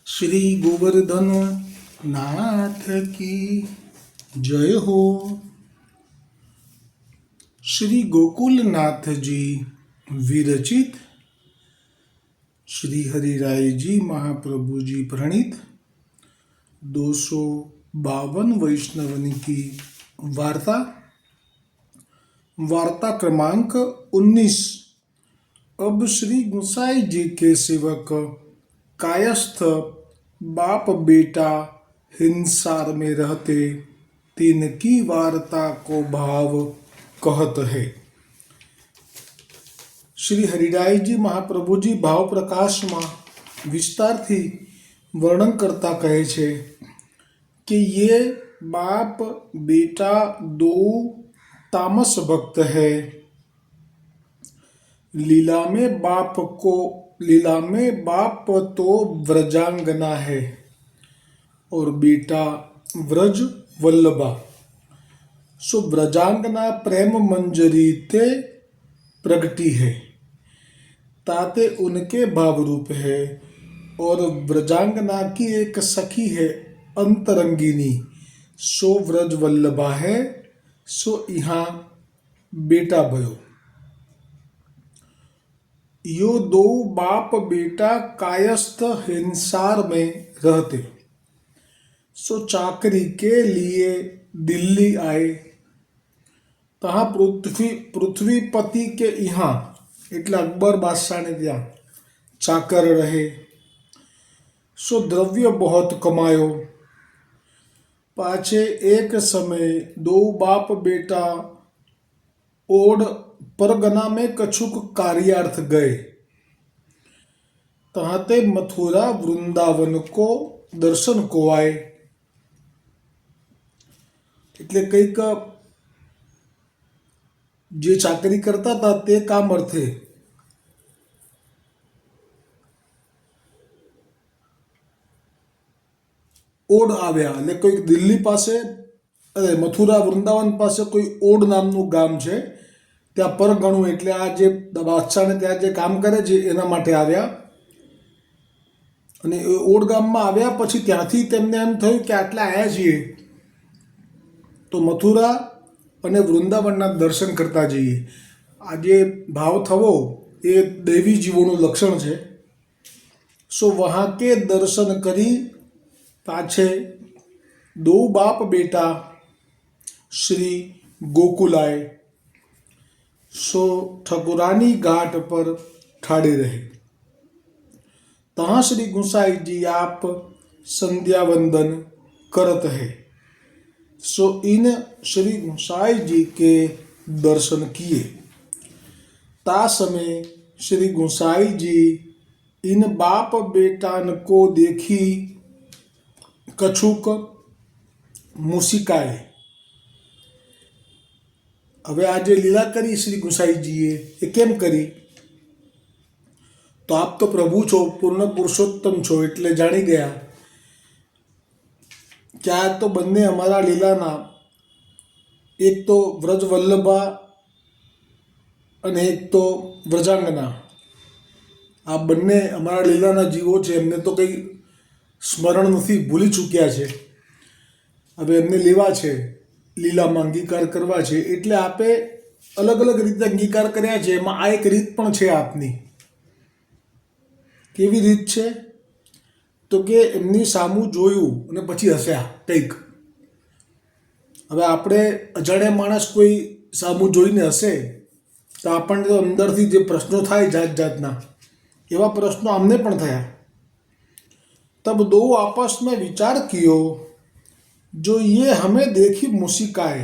श्री गोवर्धन नाथ की जय हो। श्री गोकुलनाथ जी विरचित श्री हरिराय जी महाप्रभु जी प्रणीत 252 वैष्णवनी की वार्ता। वार्ता क्रमांक 19। अब श्री गुसाई जी के सेवक कायस्थ बाप बेटा हिंसार में रहते तिनकी वार्ता को भाव कहत है। श्री हरिराय जी महाप्रभु जी भाव प्रकाश में विस्तार थी वर्णन करता कहे छे कि ये बाप बेटा दो तामस भक्त है। लीला में बाप तो व्रजांगना है और बेटा व्रज वल्लभा। सो व्रजांगना प्रेम मंजरी ते प्रगटी है, ताते उनके भाव रूप है। और व्रजांगना की एक सखी है अंतरंगिनी, सो व्रज वल्लभा है। सो यहाँ बेटा भयो। यो दो बाप बेटा कायस्थ हिंसार में रहते, सो चाकरी के लिए दिल्ली आए। तहाँ पृथ्वीपति के यहाँ એટલે અકબર બાદશાહને ત્યાં ચાકર રહે। सो द्रव्य बहुत कमायो। पाछे एक समय दो बाप बेटा ओड परगना में कछुक कार्यार्थ गए। तहाँ ते मथुरा वृंदावन को दर्शन को आए। એટલે કંઈક જે ચાકરી કરતા હતા તે કામ અર્થે ઓડ આવ્યા। એટલે કોઈક દિલ્હી પાસે મથુરા વૃંદાવન પાસે કોઈ ઓડ નામનું ગામ છે, ત્યાં પરગણું એટલે આ જે બાદશાહને ત્યાં જે કામ કરે છે એના માટે આવ્યા। અને એ ઓડ ગામમાં આવ્યા પછી ત્યાંથી તેમને એમ થયું કે આટલા આવ્યા છીએ તો મથુરા અને વૃંદાવનના દર્શન કરતા જઈએ। આ જે ભાવ થવો એ દૈવી જીવોનું લક્ષણ છે। सो वहाँ के दर्शन करी पाछे दो बाप बेटा श्री गोकुल आए। सो ठकुरानी घाट पर ठाड़े रहे। तहाँ श्री गुसाई जी आप संध्या वंदन करत है। सो इन श्री गुसाई जी के दर्शन किए। ता समय श्री गुसाई जी इन बाप बेटान को देखी कछुक मुसिकाए। હવે આ જે લીલા કરી શ્રી ગુસાઈજીએ એ કેમ કરી? તો આપ તો પ્રભુ છો, પૂર્ણ પુરુષોત્તમ છો, એટલે જાણી ગયા કે આ તો બંને અમારા લીલાના, એક તો વ્રજ વલ્લભા અને એક તો વ્રજાંગના, આ બંને અમારા લીલાના જીવો છે। એમને તો કંઈ સ્મરણ નથી, ભૂલી ચૂક્યા છે। હવે એમને લેવા છે, લીલામાં અંગીકાર કરવા છે, એટલે આપે અલગ અલગ રીતે અંગીકાર કર્યા છે। એમાં આ એક રીત પણ છે આપની। કેવી રીત છે? તો કે એમની સામું જોયું અને પછી હસ્યા કંઈક। હવે આપણે અજાણ્યા માણસ કોઈ સામું જોઈને હસે તો આપણને તો અંદરથી જે પ્રશ્નો થાય જાત જાતના, એવા પ્રશ્નો અમને પણ થયા। तब दो आपस में विचार कियो, जो ये हमें देखी मुसिकाए,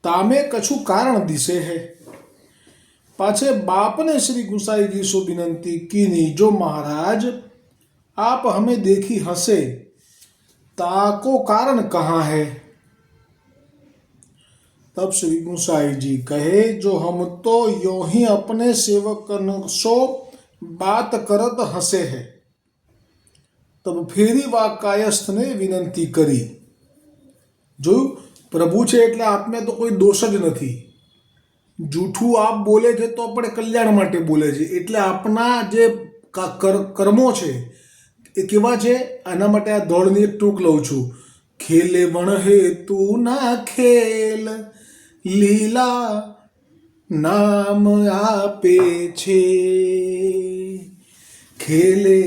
तामे कछु कारण दिसे है। पाछे बाप ने श्री गुसाई जी से विनंती कीनी, जो महाराज आप हमें देखी हंसे, ताको कारण कहाँ है? तब श्री गुसाई जी कहे, जो हम तो यो ही अपने सेवकन सो बात करत हंसे है। तब फेरी वा कायस्थ ने विनंती करी। जो प्रभु छे એટલે આપને તો કોઈ દોષ જ નથી। જૂઠું આપ બોલે છે તો આપણે કલ્યાણ માટે બોલે છે, એટલે આપના જે કર્મો છે એ કેવા છે? આના માટે આ દોડની એક ટૂંક લઉં છું. ખેલે વણ હેતુ ના ખેલ, લીલા નામ આપે છે. ખેલે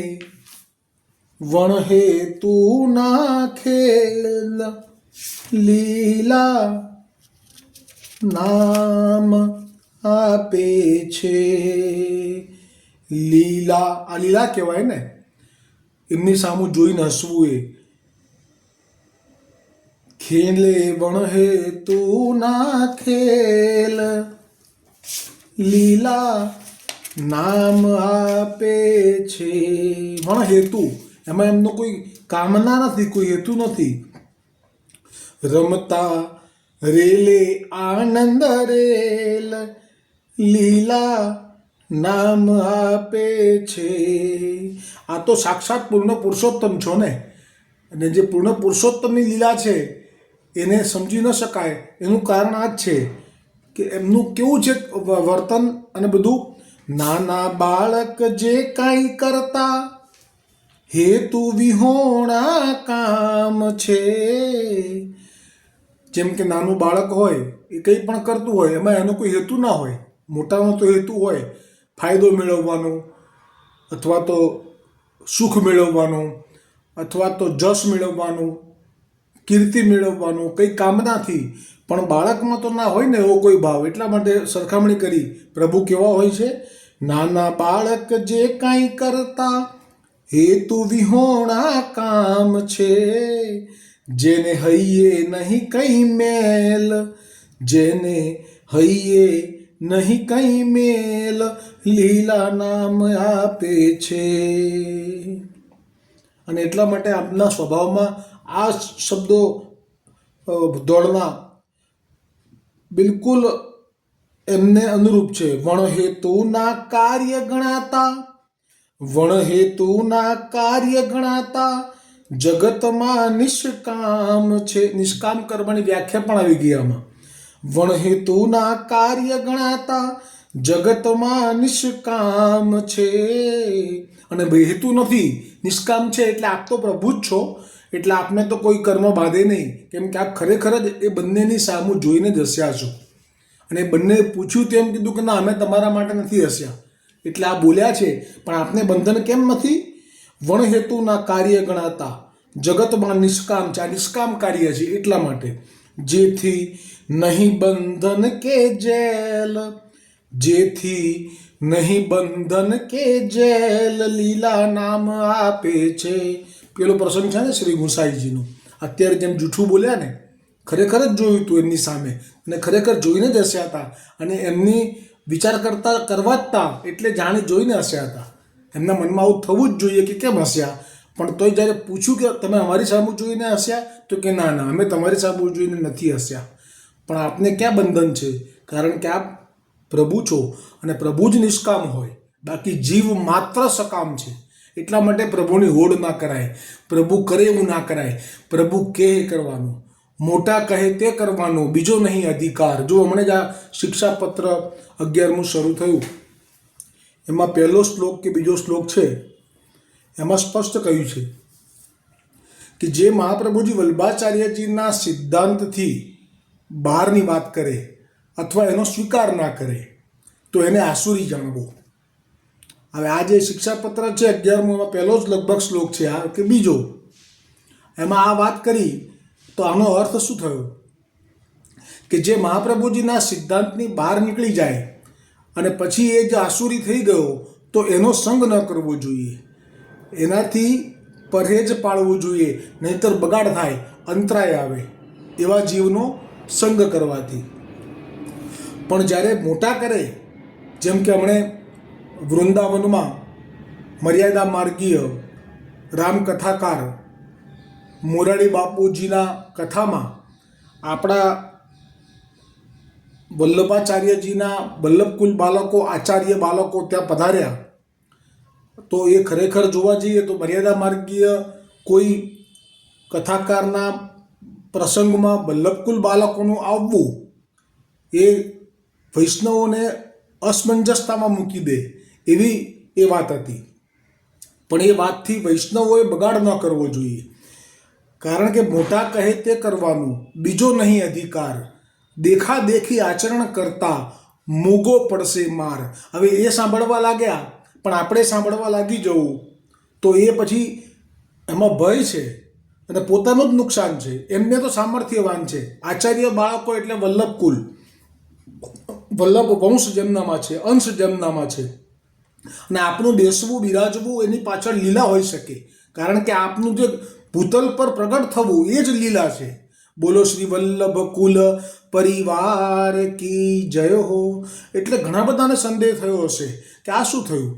વણ હેતુ ના ખેલ, લીલા નામ આપે છે. લીલા, આ લીલા કહેવાય ને, એમની સામું જોઈને હસવું. એ ખેલે વણ હેતુ ના ખેલ, લીલા નામ આપે છે. વણ હેતુ, એમાં એમનો કોઈ કામના નથી, કોઈ હેતુ નથી. રમતા રેલે આનંદ રેલ, લીલા નામ આપે છે. આ તો સાક્ષાત પૂર્ણ પુરુષોત્તમ છો ને, અને જે પૂર્ણ પુરુષોત્તમની લીલા છે એને સમજી ન શકાય. એનું કારણ આ જ છે કે એમનું કેવું છે વર્તન અને બધું. નાના બાળક જે કાંઈ કરતા, હેતુ વિહોણા કામ છે. જેમ કે નાનું બાળક હોય, એ કંઈ પણ કરતું હોય, એમાં એનો કોઈ હેતુ ના હોય. મોટાનો તો હેતુ હોય, ફાયદો મેળવવાનો, અથવા તો સુખ મેળવવાનું, અથવા તો જશ મેળવવાનું, કીર્તિ મેળવવાનું, કંઈ કામનાથી. પણ બાળકમાં તો ના હોય ને એવો કોઈ ભાવ. એટલા માટે સરખામણી કરી. પ્રભુ કેવા હોય છે? નાના બાળક જે કાંઈ કરતા, હેતુ વિહોણા કામ છે. જેને હૈયે નહીં કંઈ મેલ, જેને હૈયે નહીં કંઈ મેલ, લીલા નામ આપે છે. અને એટલા માટે આપના સ્વભાવમાં આ શબ્દો દોડના બિલકુલ એમને અનુરૂપ છે. વણ હેતુના કાર્ય ગણાતા, વણ હેતુના કાર્ય ગણાતા, જગતમાં નિષ્કામ છે. નિષ્કામ કર્મની વ્યાખ્યા પણ આવી ગઈ આમાં. વણ હેતુના કાર્ય ગણાતા, જગતમાં નિષ્કામ છે. અને ભાઈ હેતુ નથી, નિષ્કામ છે, એટલે આપ તો પ્રભુ જ છો, એટલે આપને તો કોઈ કર્મ બાંધે નહીં. કેમ કે આપ ખરેખર જ એ બંનેની સામું જોઈને જ હસ્યા છો. અને બંને પૂછ્યું તેમ કીધું કે ના, અમે તમારા માટે નથી હસ્યા. એટલે આ બોલ્યા છે, પણ આપને બંધન કેમ નથી? વણ હેતુના કાર્ય ગણાતા, જગતમાં નિષ્કામ છે. આ નિષ્કામ કાર્ય છે એટલા માટે. જેથી નહીં બંધન કે જેલ, જેથી નહીં બંધન કે જેલ, લીલા નામ આપે છે. પેલો પ્રસંગ છે ને શ્રી ગુસાઈજીનો. અત્યારે જેમ જૂઠું બોલ્યા ને, ખરેખર જ જોયું હતું એમની સામે, અને ખરેખર જોઈને જ હસ્યા હતા. અને એમની વિચાર કરવા જ હતા, એટલે જાણી જોઈને હસ્યા હતા. એમના મનમાં આવું થવું જ જોઈએ કે કેમ હસ્યા. પણ તોય જ્યારે પૂછ્યું કે તમે અમારી સામું જોઈને હસ્યા, તો કે ના ના, અમે તમારી સામું જોઈને નથી હસ્યા. પણ આપને ક્યાં બંધન છે? કારણ કે આપ પ્રભુ છો, અને પ્રભુ જ નિષ્કામ હોય, બાકી જીવ માત્ર સકામ છે. એટલા માટે પ્રભુની હોડ ના કરાય, પ્રભુ કરે એવું ના કરાય. પ્રભુ કહે કરવાનું, મોટા કહે તે કરવાનું, બીજો નહીં અધિકાર. જો હમણાં જ આ શિક્ષાપત્ર 11મું શરૂ થયું, એમાં પહેલો શ્લોક કે બીજો શ્લોક છે, એમાં સ્પષ્ટ કહ્યું છે કે જે મહાપ્રભુજી વલ્લભાચાર્યજીના સિદ્ધાંતથી બહારની વાત કરે અથવા એનો સ્વીકાર ના કરે તો એને આસુરી જાણવો. હવે આ જે શિક્ષાપત્ર છે 11મું, એમાં પહેલો જ લગભગ શ્લોક છે આ કે બીજો, એમાં આ વાત કરી. તો આનો અર્થ શું થયો? કે જે મહાપ્રભુજીના સિદ્ધાંતની બહાર નીકળી જાય અને પછી એ જે આસુરી થઈ ગયો, તો એનો સંગ ન કરવો જોઈએ, એનાથી પરહેજ પાળવું જોઈએ, નહીંતર બગાડ થાય, અંતરાય આવે એવા જીવનો સંગ કરવાથી. પણ જ્યારે મોટા કરે, જેમ કે હમણે વૃંદાવનમાં મર્યાદા માર્ગીય રામકથાકાર મોરારી બાપુજીના કથામાં આપણા વલ્લભાચાર્યજીના વલ્લભકુલ બાળકો, આચાર્ય બાળકો ત્યાં પધાર્યા. તો એ ખરેખર જોવા જઈએ તો મર્યાદા માર્ગીય કોઈ કથાકારના પ્રસંગમાં વલ્લભકુલ બાળકોનું આવવું એ વૈષ્ણવોને અસમંજસતામાં મૂકી દે એવી એ વાત હતી. પણ એ વાતથી વૈષ્ણવોએ બગાડ ન કરવો જોઈએ, કારણ કે મોટા કહે તે કરવાનું, બીજો નહીં અધિકાર, દેખાદેખી આચરણ કરતા મૂગો પડશે માર. હવે એ સાંભળવા લાગ્યા પણ આપણે સાંભળવા લાગી જવું તો એ પછી એમાં ભય છે અને પોતાનું જ નુકસાન છે. એમને તો સામર્થ્યવાન છે, આચાર્ય બાળકો એટલે વલ્લભકુલ, વલ્લભ વંશ જેમનામાં છે, અંશ જેમનામાં છે. અને આપનું બેસવું બિરાજવું એની પાછળ લીલા હોઈ શકે, કારણ કે આપનું જે ભૂતલ પર પ્રગટ થવું એ જ લીલા છે. બોલો શ્રી વલ્લભ કુલ પરિવાર કી જય હો. એટલે ઘણા બધાને સંદેહ થયો હશે કે આ શું થયું,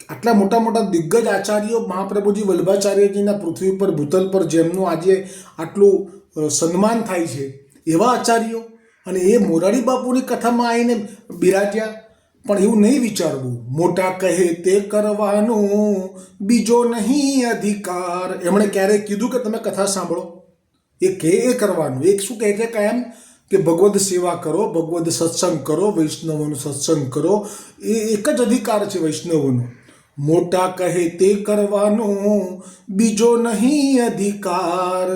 આટલા મોટા મોટા દિગ્ગજ આચાર્યો મહાપ્રભુજી વલ્લભાચાર્યજીના પૃથ્વી પર ભૂતલ પર જેમનું આજે આટલું સન્માન થાય છે, એવા આચાર્યો અને એ મોરારી બાપુની કથામાં આવીને બિરાજ્યા. પણ એવું નહીં વિચારવું, મોટા કહે તે કરવાનું, બીજો નહીં અધિકાર. એમણે ક્યારેય કીધું કે તમે કથા સાંભળો? એ કહે એ કરવાનું. એક શું કહે છે કાયમ કે ભગવદ સેવા કરો, ભગવદ સત્સંગ કરો, વૈષ્ણવોનો સત્સંગ કરો. એ એક જ અધિકાર છે વૈષ્ણવોનો. મોટા કહે તે કરવાનું, બીજો નહીં અધિકાર.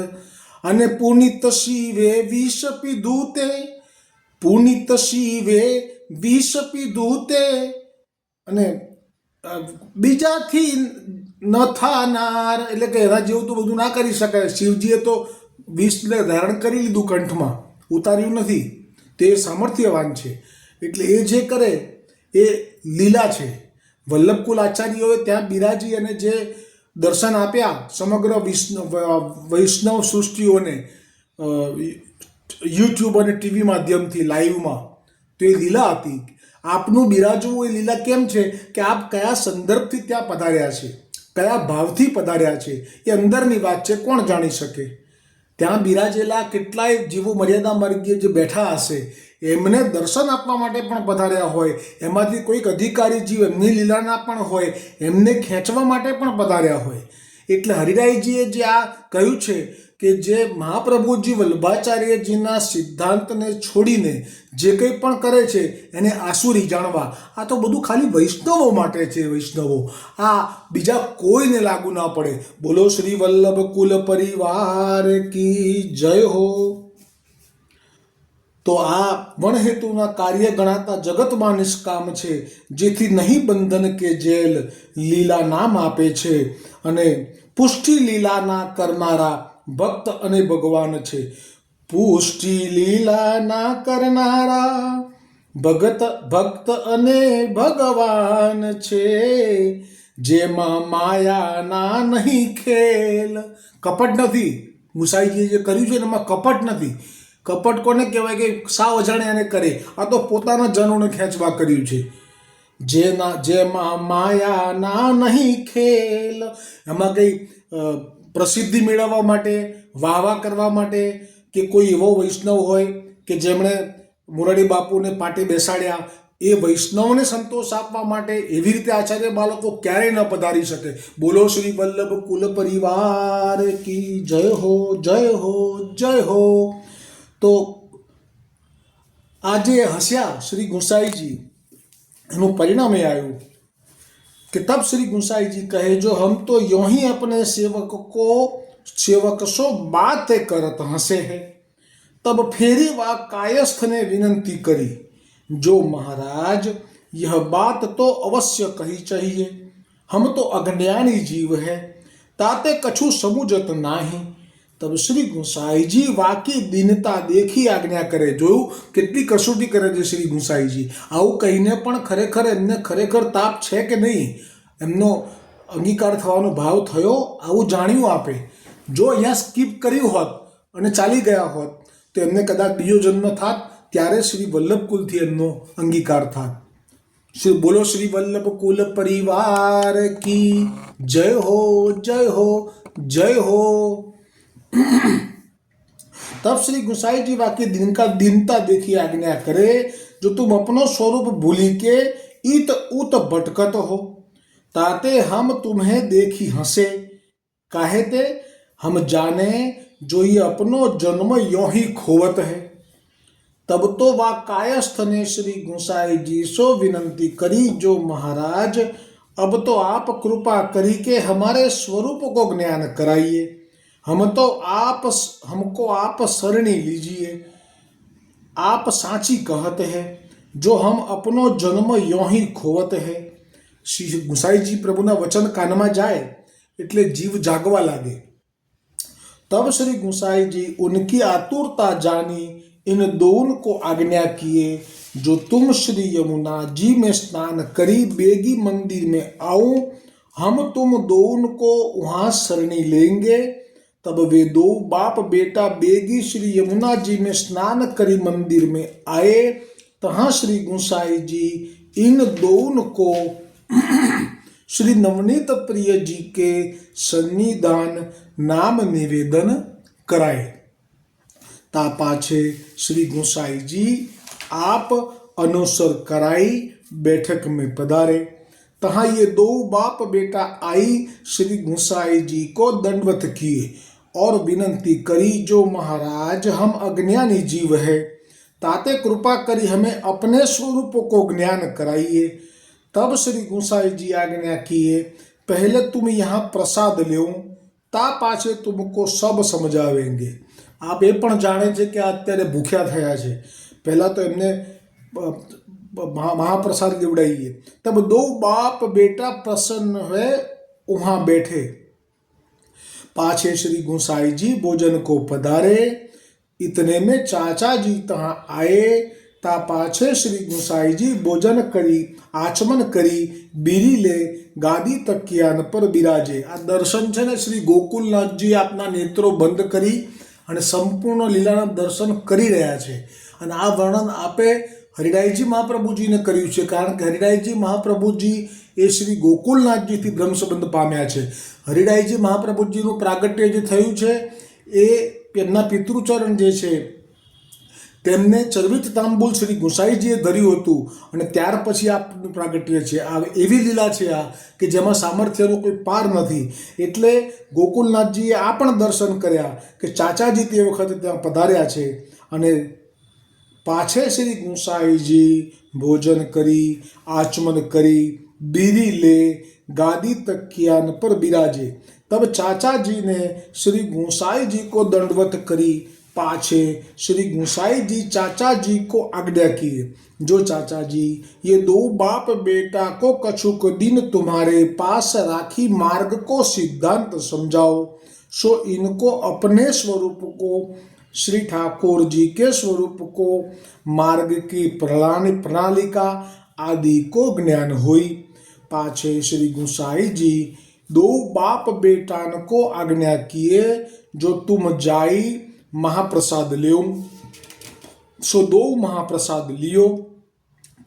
અને પુનિત શિવે વિષ પીધું તે, પુનિત શિવે વિષ પીધું તે, અને બીજાથી ન થાનાર, એટલે કે એના જેવું તો બધું ના કરી શકાય. શિવજીએ તો વિષ ધારણ કરી લીધું, કંઠમાં ઉતાર્યું નથી. તે સામર્થ્યવાન છે, એટલે એ જે કરે એ લીલા છે. વલ્લભકુલ આચાર્યોએ ત્યાં બિરાજી અને જે દર્શન આપ્યા સમગ્ર વૈષ્ણવ સૃષ્ટિઓને યુટ્યુબ અને ટીવી માધ્યમથી લાઈવમાં, તો એ લીલા હતી. આપનું બિરાજવું એ લીલા કેમ છે કે આપ કયા સંદર્ભથી ત્યાં પધાર્યા છે, કયા ભાવથી પધાર્યા છે, એ અંદરની વાત છે, કોણ જાણી શકે. ત્યાં બિરાજેલા કેટલાય જીવો મર્યાદા માર્ગીય જે બેઠા હશે એમને દર્શન આપવા માટે પણ પધાર્યા હોય, એમાંથી કોઈક અધિકારી જીવ એમની લીલાના પણ હોય, એમને ખેંચવા માટે પણ પધાર્યા હોય. એટલે હરિરાયજીએ જે આ કહ્યું છે કે જે મહાપ્રભુજી વલ્લભાચાર્યજીના સિદ્ધાંતને છોડીને જે કંઈ પણ કરે છે એને આસુરી જાણવા, આ તો બધું ખાલી વૈષ્ણવો માટે છે. વૈષ્ણવો, આ બીજા કોઈને લાગુ ના પડે. બોલો શ્રી વલ્લભ કુલ પરિવાર કી જય હો. તો આ વણહેતુના કાર્ય ગણાતા જગતમાં નિષ્કામ છે, જેથી નહીં બંધન કે જેલ, લીલા નામ આપે છે. અને પુષ્ટિ લીલાના કરનારા ભક્ત અને ભગવાન છે. પુષ્ટિ લીલાના કરનારા ભક્ત અને ભગવાન છે, જેમાં માયાના નહીં ખેલ. કપટ નથી. ગુસાઈજીએ જે કર્યું છે એમાં કપટ નથી. કપટ કોને કહેવાય કે સાવ અજાણ્યાને કરે, આ તો પોતાના જનોને ખેંચવા કર્યું છે. જેમાં માયાના નહીં ખેલ, એમાં કંઈ પ્રસિદ્ધિ મેળવવા માટે, વાહવા કરવા માટે, કે કોઈ એવો વૈષ્ણવ હોય કે જેમણે મોરારી બાપુને પાટે બેસાડ્યા, એ વૈષ્ણવને સંતોષ આપવા માટે એવી રીતે આચાર્ય બાળકો ક્યારેય ન પધારી શકે. બોલો શ્રી વલ્લભ કુલ પરિવાર કી જય હો, જય હો, જય હો. તો આજે હસ્યા શ્રી ગુસાईजी, એનું પરિણામ એ આવ્યું कि तब श्री गुसाई जी कहे, जो हम तो यूं ही अपने सेवक सो बातें करत हंसे हैं. तब फेरी वा कायस्थ ने विनंती करी, जो महाराज यह बात तो अवश्य कही चाहिए, हम तो अज्ञानी जीव है, ताते कछु समुझत नाही. तब श्री गुसाईजी वाकी दीनता देखी આજ્ઞા કરે. જોયું કેટલી કસોટી કરે છે શ્રી ગુસાઈજી. આવું કહીને પણ ખરેખર એમને ખરેખર તાપ છે કે નહીં, એમનો અંગીકાર થવાનો ભાવ થયો, આવું જાણ્યું આપે. જો અહીંયા સ્કીપ કર્યું હોત અને ચાલી ગયા હોત તો એમને કદાચ બીજો જન્મ થાત, ત્યારે શ્રી વલ્લભ કુલથી એમનો અંગીકાર થાત. બોલો શ્રી વલ્લભ કુલ પરિવાર કી જય હો, જય હો, જય हो. तब श्री गुसाई जी वाक्य दीनता देखी आज्ञा करे, जो तुम अपनो स्वरूप भूली के इत उत भटकत हो, ताते हम तुम्हें देखी हंसे. काहे ते हम जाने जो ये अपनो जन्म यो ही खोवत है. तब तो वा कायस्थ ने श्री गुसाई जी सो विनंती करी, जो महाराज अब तो आप कृपा करी के हमारे स्वरूप को ज्ञान कराइए। हमको आप शरणी लीजिए। आप साची कहते हैं, जो हम अपनो जन्म यों ही खोवत है। શ્રી ગુસાઈજી પ્રભુના વચન કાનમાં જાય એટલે જીવ જાગવા લાગે। तब श्री गुसाई जी उनकी आतुरता जानी, इन दोनों को आज्ञा किए, जो तुम श्री यमुना जी में स्नान करी बेगी मंदिर में आओ, हम तुम दोनों को वहां शरणी लेंगे। तब वे दो बाप बेटा बेगी श्री यमुना जी में स्नान करी मंदिर में आए। तहाँ श्री गुसाई जी इन दोनों को श्री नवनीत प्रिय जी के सन्निधान नाम निवेदन कराए। ता पाछे श्री गुसाई जी आप अनुसर कराई बैठक में पधारे। तहाँ ये दो बाप बेटा आई श्री गुसाई जी को दंडवत किए और विनंती करी, जो महाराज हम अज्ञानी जीव है, ताते कृपा करी हमें अपने स्वरूप को ज्ञान कराइए। तब श्री गुसाई जी आज्ञा किए, पहले तुम यहाँ प्रसाद लो, ता पाछे तुमको सब समझावेंगे। आप ये पण जाने छे कि अत्यारे भूख्या थया छे, पहला तो एमने महाप्रसाद लेवड़ाइए। तब दो बाप बेटा प्रसन्न हुए वहाँ बैठे। पाछे श्री गुसाई जी भोजन को पधारे। इतने में चाचा जी तहाँ आए। ता पाछे श्री गुसाई जी भोजन करी आचमन करी बीरी ले गादी तकियान पर बिराजे। आ दर्शन छे ने श्री गोकुलनाथ जी आपना नेत्रो बंद करी અને સંપૂર્ણ લીલાના દર્શન કરી રહ્યા છે। અને આ વર્ણન આપે હરિરાયજી મહાપ્રભુજીને કર્યું છે, કારણ કે હરિરાયજી મહાપ્રભુજી એ શ્રી ગોકુલનાથજીથી બ્રહ્મસંબંધ પામ્યા છે। હરિરાયજી મહાપ્રભુજીનું પ્રાગટ્ય જે થયું છે એ એમના પિતૃચરણ જે છે તેમને ચરવિત તાંબુલ શ્રી ગુસાઈજીએ ધર્યું હતું અને ત્યાર પછી આપનું પ્રાગટ્ય છે। આ એવી લીલા છે આ કે જેમાં સામર્થ્યનો કોઈ પાર નથી। એટલે ગોકુલનાથજીએ આ પણ દર્શન કર્યા કે ચાચાજી તે વખતે ત્યાં પધાર્યા છે। અને પાછે શ્રી ગુસાઈજી ભોજન કરી આચમન કરી બીરી લે गादी तकियान पर बिराजे। तब चाचा जी ने श्री गुसाई जी को दंडवत करी। पाछे श्री गुसाई जी चाचा जी को आज्ञा किए, जो चाचा जी ये दो बाप बेटा को कछुक दिन तुम्हारे पास राखी मार्ग को सिद्धांत समझाओ। सो इनको अपने स्वरूप को, श्री ठाकुर जी के स्वरूप को, मार्ग की प्रणालिका आदि को ज्ञान हुई। पाछे श्री गुसाई जी दो बाप बेटान को आज्ञा किए, जो तुम जाई महाप्रसाद लियो। सो दो महाप्रसाद लियो।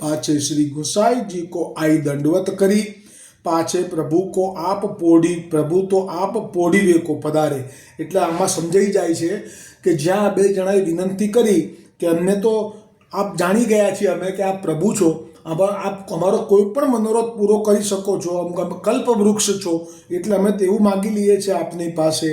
पाछे श्री गुसाई जी को आई दंडवत करी। पाछे प्रभु को आप पोढ़ी, प्रभु तो आप पोढ़ी को पधारे। એટલે આમાં સમજાઈ જાય છે કે જ્યાં બે જણાએ વિનંતી કરી કે અમને તો આપ જાણી ગયા છીએ અમે કે આપ પ્રભુ છો, આપ અમારો કોઈ પણ મનોરથ પૂરો કરી શકો છો, કલ્પ વૃક્ષ છો, એટલે અમે તેવું માગી લઈએ છીએ આપની પાસે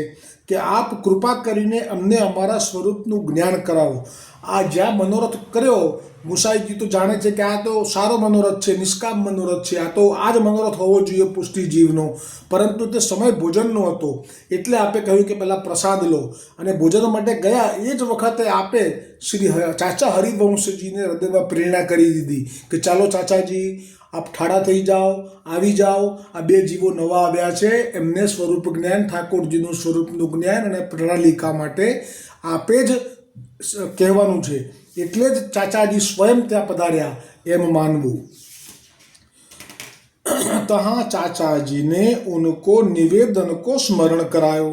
કે આપ કૃપા કરીને અમને અમારા સ્વરૂપનું જ્ઞાન કરાવો। આ જ્યાં મનોરથ કર્યો ગુસાઈજી તો જાણે છે કે આ તો સારો મનોરથ છે, નિષ્કામ મનોરથ છે, આ તો આ જ મનોરથ હોવો જોઈએ પુષ્ટિ જીવનો, પરંતુ તે સમય ભોજનનો હતો એટલે આપે કહ્યું કે પહેલાં પ્રસાદ લો। અને ભોજન માટે ગયા એ જ વખતે આપે શ્રી ચાચા હરિવંશજીને હૃદયમાં પ્રેરણા કરી દીધી કે ચાલો ચાચાજી આપ ઠાડા થઈ જાઓ, આવી જાઓ, આ બે જીવો નવા આવ્યા છે, એમને સ્વરૂપ જ્ઞાન, ઠાકોરજીનું સ્વરૂપનું જ્ઞાન અને પ્રણાલિકા માટે આપે જ કહેવાનું છે। એટલે જ ચાચાજી સ્વયં ત્યાં પધાર્યા એમ માનવું। तहाँ चाचाजी ने उनको निवेदन को स्मरण करायो।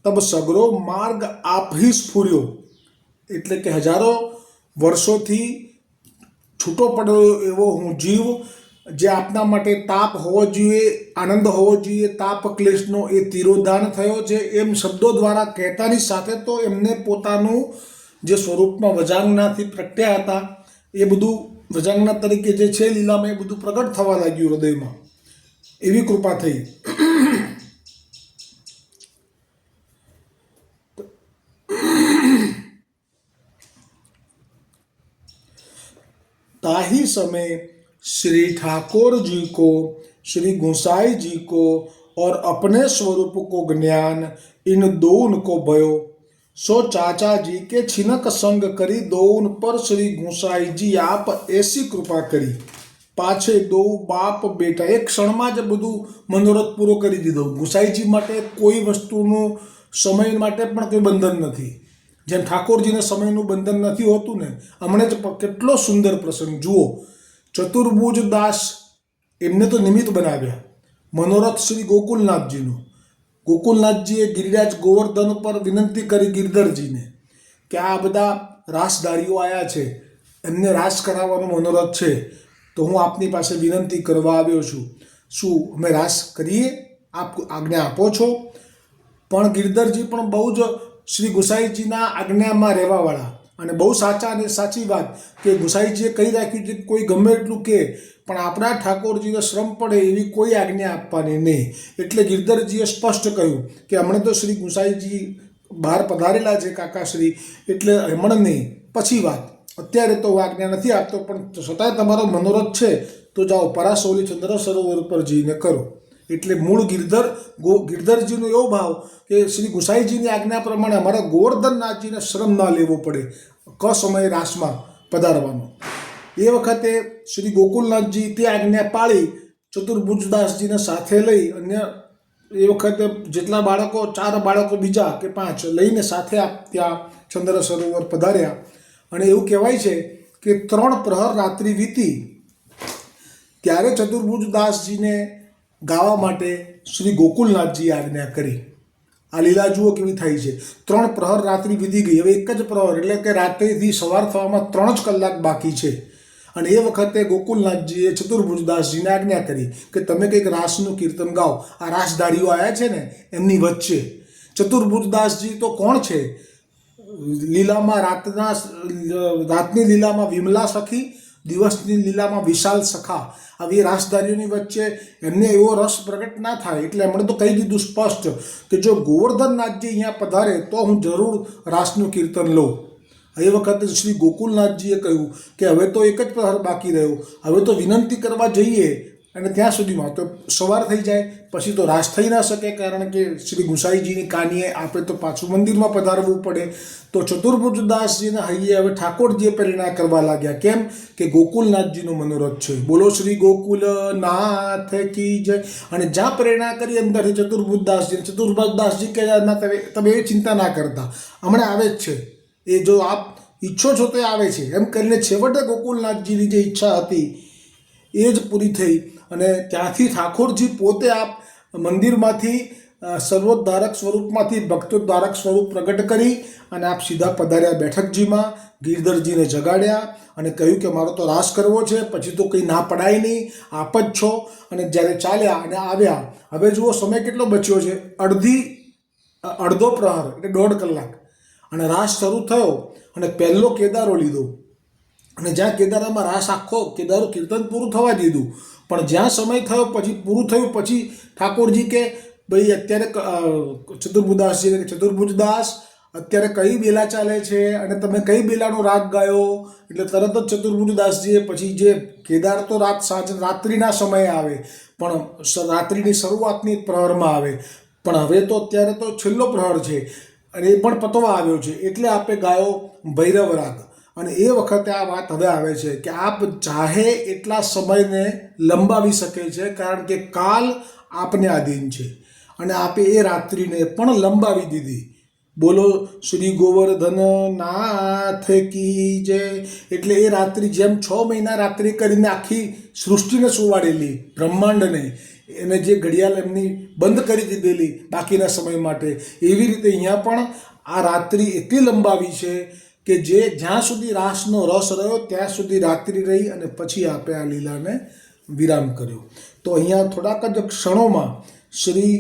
तब सगरो मार्ग आप ही स्फुर्यो। એટલે કે હજારો વર્ષોથી છૂટો પડેલો એવો હું જીવ, જે આપના માટે તાપ હોવો જોઈએ, આનંદ હોવો જોઈએ, તાપ ક્લેશનો એ તિરોધાન થયો છે એમ શબ્દો દ્વારા કહેતાની સાથે તો એમને પોતાનું જે સ્વરૂપમાં વજાંગનાથી પ્રગટ્યા હતા એ બધું વજાંગના તરીકે જે છે લીલામાં એ બધું પ્રગટ થવા લાગ્યું હૃદયમાં। એવી કૃપા થઈ। ताही समय श्री ठाकुर जी को श्री गोसाई जी को और अपने स्वरूप को ज्ञान इन दोन को भयो। सो चाचा जी के छिनक संग करी दोन पर श्री गोसाई जी आप ऐसी कृपा करी। पाछे दो बाप बेटा एक ક્ષણમાં જ બધું મનોરથ પૂરો કરી દીધો। ગુસાઈજી માટે કોઈ વસ્તુનું સમય માટે પણ કોઈ બંધન નથી, જેમ ઠાકોરજીને સમયનું બંધન નથી હોતું ને। હમણે જ કેટલો સુંદર પ્રસંગ જુઓ, ચતુર્ભુજ દાસ એમને તો નિમિત્ત બનાવ્યા, મનોરથ શ્રી ગોકુલનાથજીનું। ગોકુલનાથજીએ ગિરિરાજ ગોવર્ધન પર વિનંતી કરી ગિરધરજીને કે આ બધા રાસધારીઓ આવ્યા છે, એમને રાસ કરાવવાનો મનોરથ છે, તો હું આપની પાસે વિનંતી કરવા આવ્યો છું, શું અમે રાસ કરીએ? આપ આજ્ઞા આપો છો? પણ ગિરધરજી પણ બહુ જ શ્રી ગુસાઈજીના આજ્ઞામાં રહેવાવાળા અને બહુ સાચા અને સાચી વાત કે ગુસાઈજીએ કહી રાખ્યું છે કોઈ ગમે એટલું કે પણ આપણા ઠાકોરજીને શ્રમ પડે એવી કોઈ આજ્ઞા આપવાની નહીં। એટલે ગિરધરજીએ સ્પષ્ટ કહ્યું કે હમણાં તો શ્રી ગુસાઈજી બહાર પધારેલા છે કાકાશ્રી, એટલે હમણાં નહીં, પછી વાત, અત્યારે તો હું આજ્ઞા નથી આપતો, પણ છતાંય તમારો મનોરથ છે તો જાઓ પરાસોલી ચંદ્ર સરોવર પર જઈને કરો। એટલે મૂળ ગિરધરજીનો એવો ભાવ કે શ્રી ગુસાઈજીની આજ્ઞા પ્રમાણે અમારા ગોવર્ધનનાથજીને શ્રમ ના લેવો પડે સમયે રાસમાં પધારવાનો। એ વખતે શ્રી ગોકુલનાથજી તે આજ્ઞા પાળી ચતુર્ભુજદાસજીને સાથે લઈ અન્ય એ વખતે જેટલા બાળકો, 4 બાળકો બીજા કે 5 લઈને સાથે ત્યાં ચંદ્ર સરોવર પધાર્યા। અને એવું કહેવાય છે કે 3 પ્રહર રાત્રિ વીતી ત્યારે ચતુર્ભુજદાસજીને ગાવા માટે શ્રી ગોકુલનાથજીએ આજ્ઞા કરી। આ લીલા જુઓ કેવી થઈ છે। 3 પ્રહર રાત્રિ વીતી ગઈ, હવે એક જ પ્રહર એટલે કે રાત્રિથી સવાર થવામાં 3 જ કલાક બાકી છે। અને એ વખતે ગોકુલનાથજીએ ચતુર્ભુજદાસજીને આજ્ઞા કરી કે તમે કંઈક રાસનું કીર્તન ગાઓ, આ રાસધારીઓ આવ્યા છે ને એમની વચ્ચે। ચતુર્ભુજદાસજી તો કોણ છે? લીલામાં રાતની લીલામાં વિમલા સખી, દિવસની લીલામાં વિશાલ સખા, આવી રાસધારીઓની વચ્ચે એમને એવો રસ પ્રગટ ના થાય, એટલે એમણે તો કહી દીધું સ્પષ્ટ કે જો ગોવર્ધનનાથજી અહીંયા પધારે તો હું જરૂર રાસનું કીર્તન લઉં। એ વખતે શ્રી ગોકુલનાથજીએ કહ્યું કે હવે તો એક જ પ્રહર બાકી રહ્યો, હવે તો વિનંતી કરવા જઈએ અને ત્યાં સુધીમાં તો સવાર થઈ જાય, પછી તો રાસ થઈ ના શકે, કારણ કે શ્રી ગુસાઈજીની કાનીએ આપણે તો પાછું મંદિરમાં પધારવું પડે। તો ચતુર્ભુજદાસજીના હૈયે હવે ઠાકોરજીએ પ્રેરણા કરવા લાગ્યા, કેમ કે ગોકુલનાથજીનો મનોરથ છે, બોલો શ્રી ગોકુલનાથ કી જય। અને જ્યાં પ્રેરણા કરી અંદરથી ચતુર્ભુજદાસજી કે ના તમે એ ચિંતા ના કરતા, હમણાં આવે જ છે, એ જો આપ ઈચ્છો છો તો એ આવે છે, એમ કરીને છેવટે ગોકુલનાથજીની જે ઈચ્છા હતી એ જ પૂરી થઈ। અને ત્યાંથી ઠાકોરજી પોતે આપ મંદિરમાંથી સર્વોદ્ધારક સ્વરૂપમાંથી ભક્તોદ્ધારક સ્વરૂપ પ્રગટ કરી અને આપ સીધા પધાર્યા બેઠકજીમાં, ગિરધરજીને જગાડ્યા અને કહ્યું કે મારો તો રાસ કરવો છે, પછી તો કંઈ ના પડાય નહીં, આપ જ છો। અને જ્યારે ચાલ્યા અને આવ્યા, હવે જુઓ સમય કેટલો બચ્યો છે, અડધો પ્રહર એટલે 1.5 કલાક, અને રાસ શરૂ થયો અને પહેલો કેદારો લીધો, અને જ્યાં કેદારામાં રાસ આખો કેદારો કીર્તન પૂરું થવા દીધું, પણ જ્યાં સમય થયો પછી પૂરું થયું પછી ઠાકોરજી કે ભાઈ અત્યારે ચતુર્ભુજદાસ અત્યારે કઈ બેલા ચાલે છે અને તમે કઈ બેલાનો રાગ ગાયો? એટલે તરત જ ચતુર્ભુજદાસજીએ પછી જે કેદાર તો રાત્રિના સમયે આવે, પણ રાત્રિની શરૂઆતની પ્રહરમાં આવે, પણ હવે તો અત્યારે તો છેલ્લો પ્રહર છે અને એ પણ પતવા આવ્યો છે, એટલે આપે ગાયો ભૈરવ રાગ। અને એ વખતે આ વાત હવે આવે છે કે આપ ચાહે એટલા સમયને લંબાવી શકે છે, કારણ કે કાલ આપને આધીન છે, અને આપે એ રાત્રિને પણ લંબાવી દીધી। બોલો શ્રી ગોવર્ધનનાથ કી જય। એટલે એ રાત્રિ જેમ 6 મહિના રાત્રિ કરીને આખી સૃષ્ટિને સુવાડેલી, બ્રહ્માંડને, એને જે ઘડિયાળ એમની બંધ કરી દીધેલી બાકીના સમય માટે, એવી રીતે અહીંયા પણ આ રાત્રિ એટલી લંબાવી છે કે જે જ્યાં સુધી રાસનો રસ રહ્યો ત્યાં સુધી રાત્રિ રહી અને પછી આપે આ લીલાને વિરામ કર્યો। તો અહીંયા થોડાક જ ક્ષણોમાં શ્રી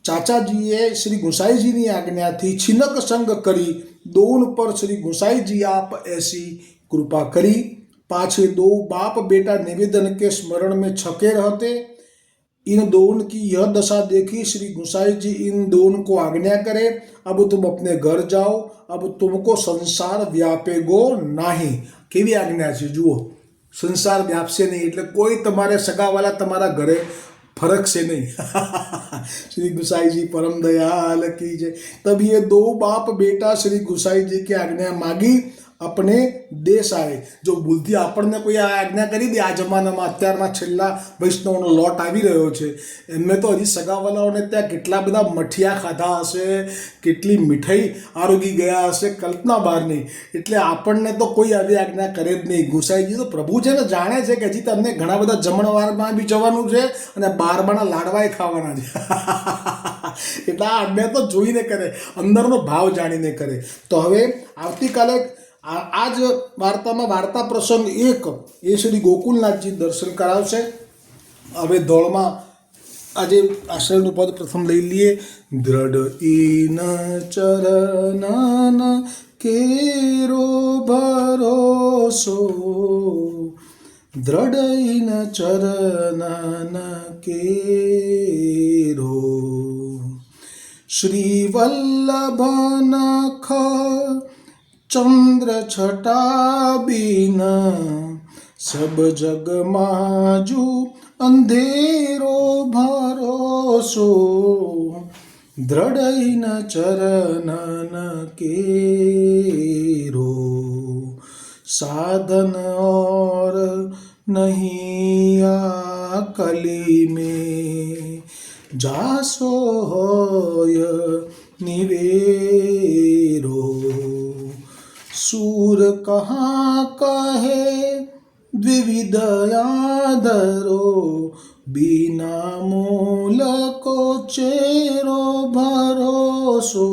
ચાચાજીએ શ્રી ગુસાઈજીની આજ્ઞાથી छिनक संग करी दोन पर श्री गुसाईजी आप ऐसी कृपा करी। पाछे 2 बाप बेटा निवेदन के स्मरण में छके रहते। इन दोनों की यह दशा देखी श्री गुसाई जी इन दोनों को आज्ञा करे, अब तुम अपने घर जाओ, अब तुमको संसार व्यापेगो नहीं। केवी आज्ञा है जुओ, સંસાર વ્યાપશે નહીં, એટલે કોઈ તમારે સગાવાલા તમારા ઘરે ફરકશે નહીં. श्री गुसाई जी परम दयाल की जय. तब ये दो बाप बेटा श्री गुसाई जी की आज्ञा मांगी अपने देश आए. જો ભૂલથી આપણને કોઈ આ આજ્ઞા કરી દે, આ જમાનામાં અત્યારના છેલ્લા વૈષ્ણવનો લોટ આવી રહ્યો છે, એમને તો હજી સગાવાલાઓને ત્યાં કેટલા બધા મઠિયા ખાધા હશે, કેટલી મીઠાઈ આરોગી ગયા હશે, કલ્પના બહાર નહીં. એટલે આપણને તો કોઈ આવી આજ્ઞા કરે જ નહીં. ગુસાઈજી તો પ્રભુ છે ને, જાણે છે કે હજી તમને ઘણા બધા જમણવારમાં બી જવાનું છે અને બારમાના લાડવાય ખાવાના છે. એટલે આ આજ્ઞા તો જોઈને કરે, અંદરનો ભાવ જાણીને કરે. તો હવે આવતીકાલે આ જ વાર્તામાં વાર્તા પ્રસંગ 1 એ શ્રી ગોકુલનાથજી દર્શન કરાવશે. હવે ધોળમાં આજે આશ્રયનું પદ પ્રથમ લઈ લઈએ. દ્રઢ ઈન ચરનન કેરો ભરોસો, દ્રઢ ઈન ચરનન કેરો, શ્રી વલ્લભ નખ चंद्र छटा बीन, सब जग माजू अंधेरो भरोसो, दृढ़ न चरणन केरो, साधन और नहीं आ कली में, जासो होय निवेरो, सूर कहाँ कहे द्विविध यादरो, बिना मूल को चेरो भरोसो,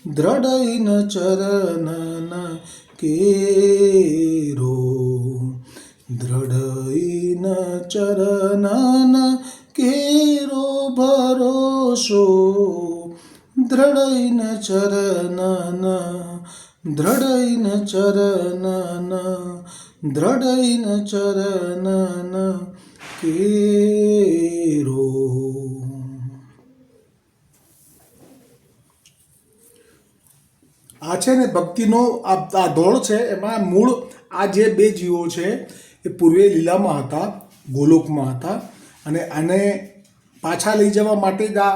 दृढ़ न चरणन केरो, दृढ़ न चरणन केरो भरोसो, दृढ़ न चरणन, दृढ़ न चरणन, दृढ़ न चरणन केरो. આ છે ને ભક્તિનો આ દોડ છે. એમાં મૂળ આ જે બે જીવો છે એ પૂર્વે લીલામાં હતા, ગોલોકમાં હતા, અને આને પાછા લઈ જવા માટે જ આ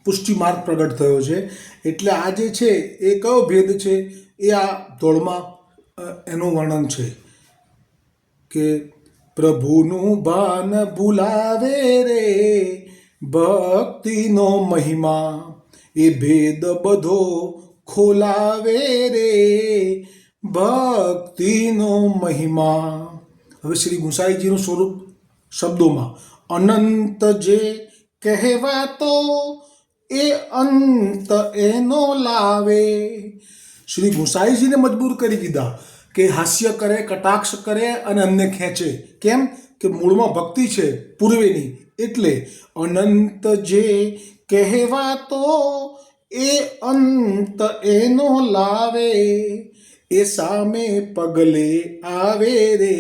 પુષ્ટિ માર્ગ પ્રગટ થયો છે. એટલે આ જે છે એ કયો ભેદ છે એ આ દોડમાં એનું વર્ણન છે કે પ્રભુનું ભાન ભૂલાવે રે ભક્તિનો મહિમા, એ ભેદ બધો ખોલાવે રે ભક્તિનો મહિમા. હવે શ્રી ગુસાઈજીનું સ્વરૂપ શબ્દોમાં, અનંત જે કહેવાતો એ અંત એનો લાવે. શ્રી ગુસાઈજીને મજબૂર કરી દીધા કે હાસ્ય કરે, કટાક્ષ કરે અને અમને ખેંચે. કેમ કે મૂળમાં ભક્તિ છે પૂર્વેની. એટલે અનંત જે કહેવાતો એ અંત એનો લાવે, એ સામે પગલે આવે રે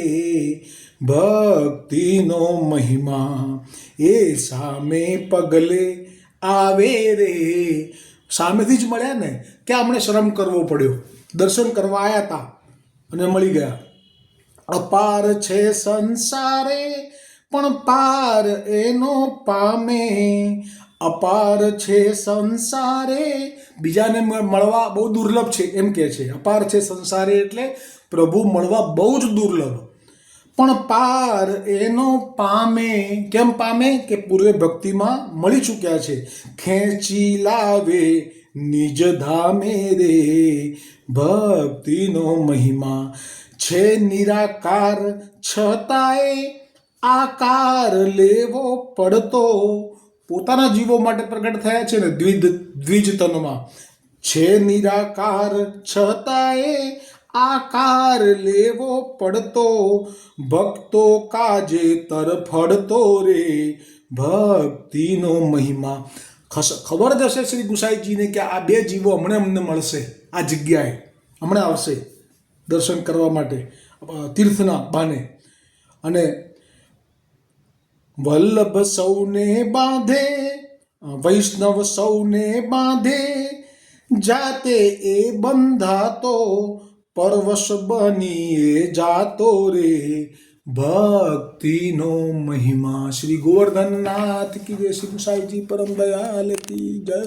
ભક્તિનો મહિમા, એ સામે પગલે આવે રે. સામેથી જ મળ્યા ને, કે અમને શ્રમ કરવો પડ્યો, દર્શન કરવા આવ્યા હતા અને મળી ગયા. અપાર છે સંસારે પણ પાર એનો પામે, અપાર છે સંસારે, બીજાને મળવા બહુ દુર્લભ છે એમ કહે છે. અપાર છે સંસારે એટલે પ્રભુ મળવા બહુ જ દુર્લભ, પણ પાર એનો પામે. કેમ પામે? કે પૂર્વે ભક્તિમાં મળી ચૂક્યા છે. ખેંચી લાવે નિજ ધામે રે ભક્તિનો મહિમા, છે નિરાકાર છતાંય આકાર લેવો પડતો. પોતાના જીવો માટે પ્રગટ થયા છે ને દ્વિજ તનમાં. છે નિરાકાર છતાંય આકાર લેવો પડતો, ભક્તો કાજે તરફડતો રે ભક્તિનો મહિમા. ખબર જ હશે શ્રી ગુસાઈજીને કે આ બે જીવો હમણાં અમને મળશે, આ જગ્યાએ હમણાં આવશે દર્શન કરવા માટે તીર્થના બાને. અને વલ્લભ સૌને બાંધે, વૈષ્ણવ સૌને બાંધે, જાતે એ બંધાતો પરવશ બનીએ જાતો રે ભક્તિનો મહિમા. શ્રી ગોવર્ધનનાથ કી જય. શ્રી સાઈજી પરમ દયાલ કી જય.